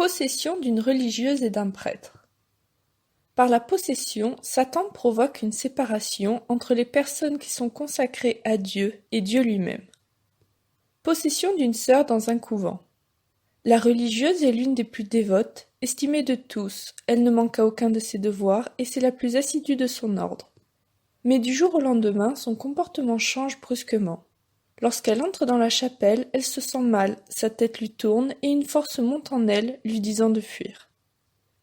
Possession d'une religieuse et d'un prêtre. Par la possession, Satan provoque une séparation entre les personnes qui sont consacrées à Dieu et Dieu lui-même. Possession d'une sœur dans un couvent. La religieuse est l'une des plus dévotes, estimée de tous, elle ne manque à aucun de ses devoirs et c'est la plus assidue de son ordre. Mais du jour au lendemain, son comportement change brusquement. Lorsqu'elle entre dans la chapelle, elle se sent mal, sa tête lui tourne et une force monte en elle, lui disant de fuir.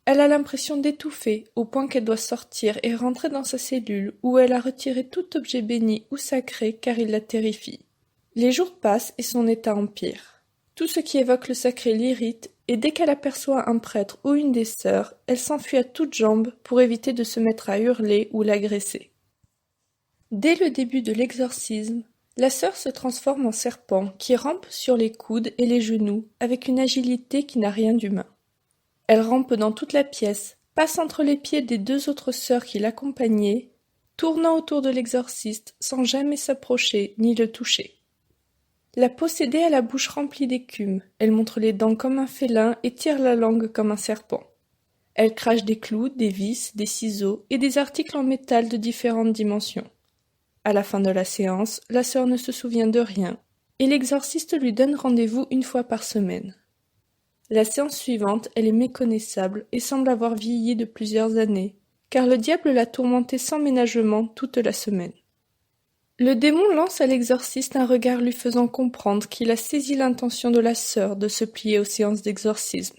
Elle a l'impression d'étouffer, au point qu'elle doit sortir et rentrer dans sa cellule, où elle a retiré tout objet béni ou sacré car il la terrifie. Les jours passent et son état empire. Tout ce qui évoque le sacré l'irrite, et dès qu'elle aperçoit un prêtre ou une des sœurs, elle s'enfuit à toutes jambes pour éviter de se mettre à hurler ou l'agresser. Dès le début de l'exorcisme, la sœur se transforme en serpent qui rampe sur les coudes et les genoux avec une agilité qui n'a rien d'humain. Elle rampe dans toute la pièce, passe entre les pieds des deux autres sœurs qui l'accompagnaient, tournant autour de l'exorciste sans jamais s'approcher ni le toucher. La possédée a la bouche remplie d'écume, elle montre les dents comme un félin et tire la langue comme un serpent. Elle crache des clous, des vis, des ciseaux et des articles en métal de différentes dimensions. À la fin de la séance, la sœur ne se souvient de rien, et l'exorciste lui donne rendez-vous une fois par semaine. La séance suivante, elle est méconnaissable et semble avoir vieilli de plusieurs années, car le diable l'a tourmentée sans ménagement toute la semaine. Le démon lance à l'exorciste un regard lui faisant comprendre qu'il a saisi l'intention de la sœur de se plier aux séances d'exorcisme.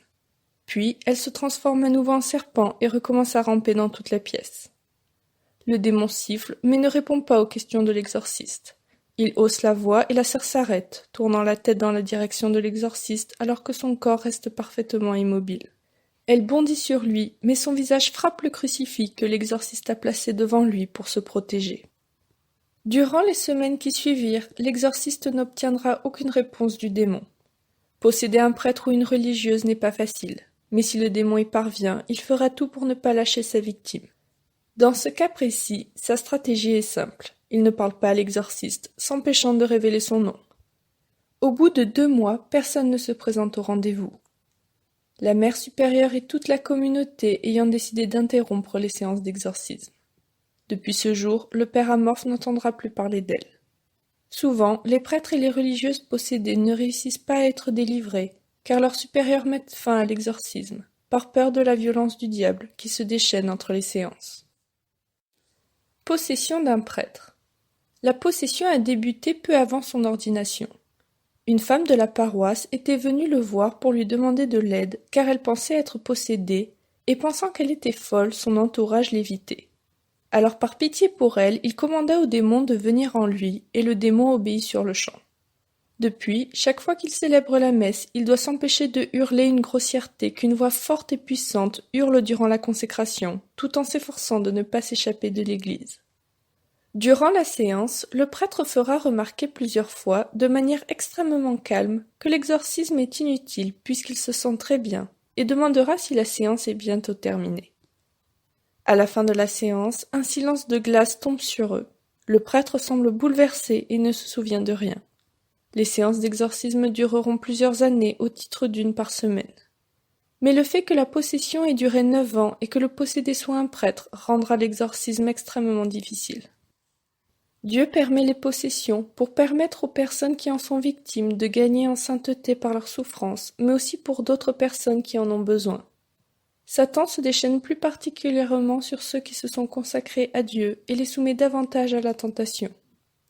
Puis, elle se transforme à nouveau en serpent et recommence à ramper dans toute la pièce. Le démon siffle, mais ne répond pas aux questions de l'exorciste. Il hausse la voix et la sœur s'arrête, tournant la tête dans la direction de l'exorciste alors que son corps reste parfaitement immobile. Elle bondit sur lui, mais son visage frappe le crucifix que l'exorciste a placé devant lui pour se protéger. Durant les semaines qui suivirent, l'exorciste n'obtiendra aucune réponse du démon. Posséder un prêtre ou une religieuse n'est pas facile, mais si le démon y parvient, il fera tout pour ne pas lâcher sa victime. Dans ce cas précis, sa stratégie est simple. Il ne parle pas à l'exorciste, s'empêchant de révéler son nom. Au bout de 2 mois, personne ne se présente au rendez-vous. La mère supérieure et toute la communauté ayant décidé d'interrompre les séances d'exorcisme. Depuis ce jour, le père amorphe n'entendra plus parler d'elle. Souvent, les prêtres et les religieuses possédées ne réussissent pas à être délivrés, car leurs supérieurs mettent fin à l'exorcisme, par peur de la violence du diable qui se déchaîne entre les séances. Possession d'un prêtre. La possession a débuté peu avant son ordination. Une femme de la paroisse était venue le voir pour lui demander de l'aide car elle pensait être possédée et pensant qu'elle était folle, son entourage l'évitait. Alors par pitié pour elle, il commanda au démon de venir en lui et le démon obéit sur le champ. Depuis, chaque fois qu'il célèbre la messe, il doit s'empêcher de hurler une grossièreté qu'une voix forte et puissante hurle durant la consécration, tout en s'efforçant de ne pas s'échapper de l'église. Durant la séance, le prêtre fera remarquer plusieurs fois, de manière extrêmement calme, que l'exorcisme est inutile puisqu'il se sent très bien, et demandera si la séance est bientôt terminée. À la fin de la séance, un silence de glace tombe sur eux. Le prêtre semble bouleversé et ne se souvient de rien. Les séances d'exorcisme dureront plusieurs années au titre d'une par semaine. Mais le fait que la possession ait duré 9 ans et que le possédé soit un prêtre rendra l'exorcisme extrêmement difficile. Dieu permet les possessions pour permettre aux personnes qui en sont victimes de gagner en sainteté par leur souffrance, mais aussi pour d'autres personnes qui en ont besoin. Satan se déchaîne plus particulièrement sur ceux qui se sont consacrés à Dieu et les soumet davantage à la tentation.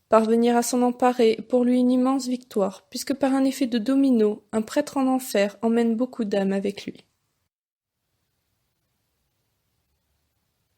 Parvenir à s'en emparer est pour lui une immense victoire, puisque par un effet de domino, un prêtre en enfer emmène beaucoup d'âmes avec lui.